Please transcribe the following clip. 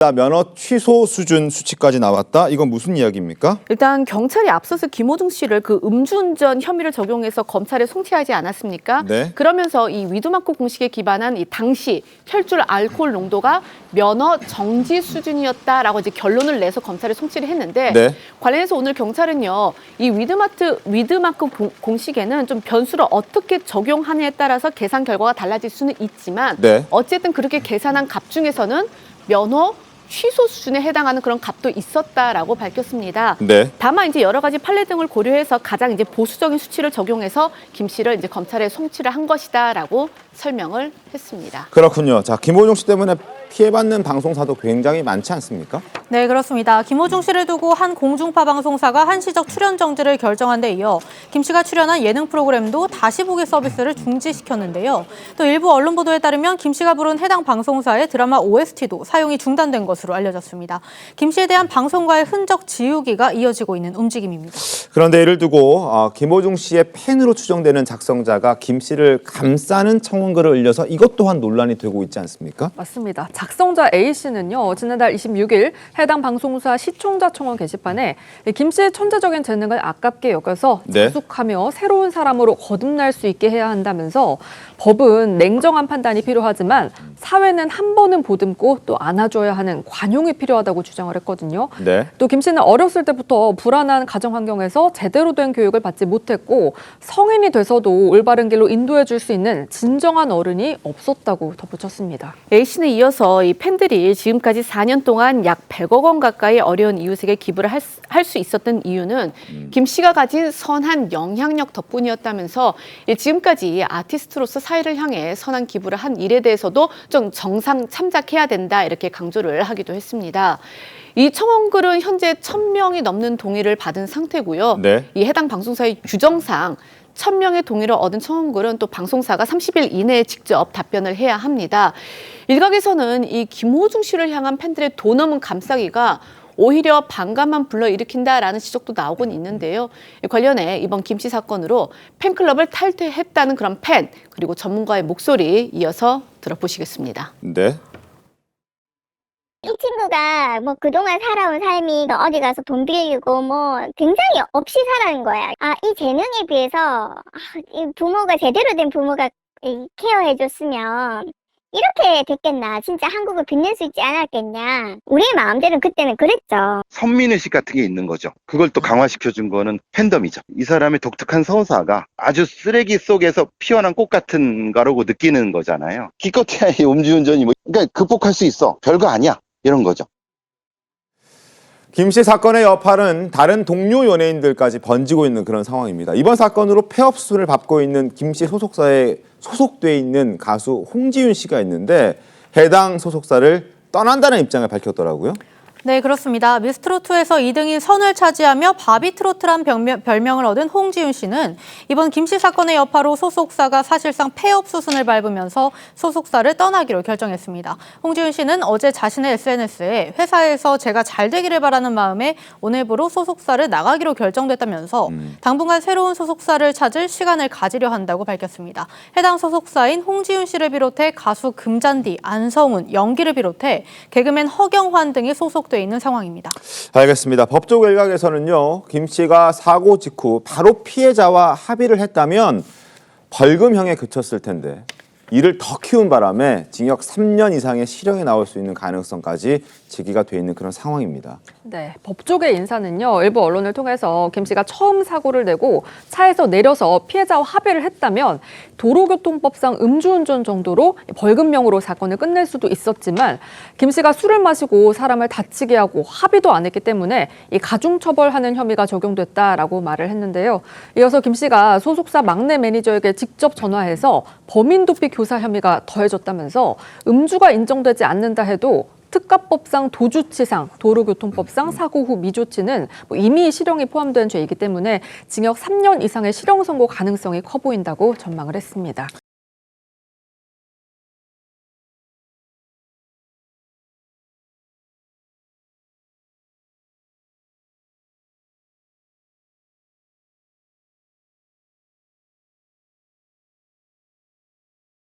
면허 취소 수준 수치까지 나왔다. 이건 무슨 이야기입니까? 일단 경찰이 앞서서 김호중 씨를 그 음주운전 혐의를 적용해서 검찰에 송치하지 않았습니까? 네. 그러면서 이 위드마크 공식에 기반한 이 당시 혈중 알코올 농도가 면허 정지 수준이었다라고 이제 결론을 내서 검찰에 송치를 했는데 네. 관련해서 오늘 경찰은요, 이 위드마크 공식에는 좀 변수를 어떻게 적용하느냐에 따라서 계산 결과가 달라질 수는 있지만 네. 어쨌든 그렇게 계산한 값 중에서는 면허 취소 수준에 해당하는 그런 값도 있었다라고 밝혔습니다. 네. 다만 이제 여러 가지 판례 등을 고려해서 가장 이제 보수적인 수치를 적용해서 김 씨를 이제 검찰에 송치를 한 것이다라고 설명을 했습니다. 그렇군요. 자, 김호중 씨 때문에 피해받는 방송사도 굉장히 많지 않습니까? 네, 그렇습니다. 김호중 씨를 두고 한 공중파 방송사가 한시적 출연 정지를 결정한 데 이어 김 씨가 출연한 예능 프로그램도 다시 보기 서비스를 중지시켰는데요. 또 일부 언론 보도에 따르면 김 씨가 부른 해당 방송사의 드라마 OST도 사용이 중단된 것으로 알려졌습니다. 김 씨에 대한 방송과의 흔적 지우기가 이어지고 있는 움직임입니다. 그런데 이를 두고 김호중 씨의 팬으로 추정되는 작성자가 김 씨를 감싸는 청원글을 올려서 이것 또한 논란이 되고 있지 않습니까? 맞습니다. 작성자 A씨는요, 지난달 26일 해당 방송사 시청자 청원 게시판에 김 씨의 천재적인 재능을 아깝게 여겨서 자숙하며 새로운 사람으로 거듭날 수 있게 해야 한다면서 법은 냉정한 판단이 필요하지만 사회는 한 번은 보듬고 또 안아줘야 하는 관용이 필요하다고 주장을 했거든요. 네. 또 김 씨는 어렸을 때부터 불안한 가정 환경에서 제대로 된 교육을 받지 못했고 성인이 돼서도 올바른 길로 인도해 줄 수 있는 진정한 어른이 없었다고 덧붙였습니다. A씨는 이어서 이 팬들이 지금까지 4년 동안 약 100억 원 가까이 어려운 이웃에게 기부를 할 수 있었던 이유는 김 씨가 가진 선한 영향력 덕분이었다면서 지금까지 아티스트로서 사회를 향해 선한 기부를 한 일에 대해서도 좀 정상 참작해야 된다 이렇게 강조를 하기도 했습니다. 이 청원글은 현재 1,000명이 넘는 동의를 받은 상태고요. 네. 이 해당 방송사의 규정상 1,000명의 동의를 얻은 청원글은 또 방송사가 30일 이내에 직접 답변을 해야 합니다. 일각에서는 이 김호중 씨를 향한 팬들의 도 넘은 감싸기가 오히려 반감만 불러일으킨다라는 지적도 나오곤 있는데요. 관련해 이번 김 씨 사건으로 팬클럽을 탈퇴했다는 그런 팬, 그리고 전문가의 목소리 이어서 들어보시겠습니다. 네. 이 친구가 뭐 그동안 살아온 삶이 어디 가서 돈 빌리고 뭐 굉장히 없이 살아는 거야. 이 재능에 비해서 이 부모가 제대로 된 부모가 케어해줬으면 이렇게 됐겠나. 진짜 한국을 빛낼 수 있지 않았겠냐. 우리의 마음대로는 그때는 그랬죠. 선민의식 같은 게 있는 거죠. 그걸 또 강화시켜준 거는 팬덤이죠. 이 사람의 독특한 서사가 아주 쓰레기 속에서 피어난 꽃 같은 거라고 느끼는 거잖아요. 기껏해야 이 음주운전이 그러니까 극복할 수 있어. 별거 아니야. 이런 거죠. 김 씨 사건의 여파는 다른 동료 연예인들까지 번지고 있는 그런 상황입니다. 이번 사건으로 폐업 수순을 밟고 있는 김 씨 소속사에 소속돼 있는 가수 홍지윤 씨가 있는데 해당 소속사를 떠난다는 입장을 밝혔더라고요. 네, 그렇습니다. 미스트롯2에서 2등인 선을 차지하며 바비트로트란 별명을 얻은 홍지윤 씨는 이번 김 씨 사건의 여파로 소속사가 사실상 폐업 수순을 밟으면서 소속사를 떠나기로 결정했습니다. 홍지윤 씨는 어제 자신의 SNS에 회사에서 제가 잘 되기를 바라는 마음에 오늘부로 소속사를 나가기로 결정됐다면서 당분간 새로운 소속사를 찾을 시간을 가지려 한다고 밝혔습니다. 해당 소속사인 홍지윤 씨를 비롯해 가수 금잔디, 안성훈, 영기를 비롯해 개그맨 허경환 등이 소속 돼 있는 상황입니다. 알겠습니다. 법조 일각에서는요, 김 씨가 사고 직후 바로 피해자와 합의를 했다면 벌금형에 그쳤을 텐데 이를 더 키운 바람에 징역 3년 이상의 실형이 나올 수 있는 가능성까지 제기가 돼 있는 그런 상황입니다. 네, 법조계 인사는요, 일부 언론을 통해서 김 씨가 처음 사고를 내고 차에서 내려서 피해자와 합의를 했다면 도로교통법상 음주운전 정도로 벌금형으로 사건을 끝낼 수도 있었지만 김 씨가 술을 마시고 사람을 다치게 하고 합의도 안 했기 때문에 이 가중처벌하는 혐의가 적용됐다라고 말을 했는데요. 이어서 김 씨가 소속사 막내 매니저에게 직접 전화해서 범인 도피 교사 혐의가 더해졌다면서 음주가 인정되지 않는다 해도 특가법상 도주치상, 도로교통법상 사고 후 미조치는 이미 실형이 포함된 죄이기 때문에 징역 3년 이상의 실형 선고 가능성이 커 보인다고 전망을 했습니다.